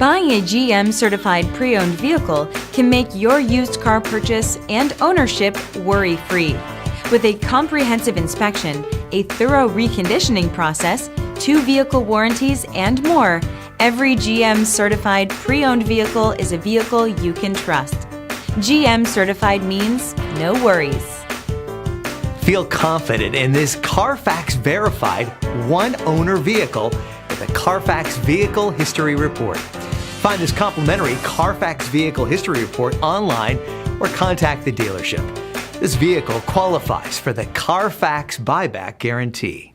Buying a GM certified pre-owned vehicle can make your used car purchase and ownership worry-free. With a comprehensive inspection, a thorough reconditioning process, 2 vehicle warranties, and more, every GM certified pre-owned vehicle is a vehicle you can trust. GM certified means no worries. Feel confident in this CarFax verified one-owner vehicle with a CarFax Vehicle History Report. Find this complimentary CarFax Vehicle History Report online or contact the dealership. This vehicle qualifies for the CarFax Buyback Guarantee.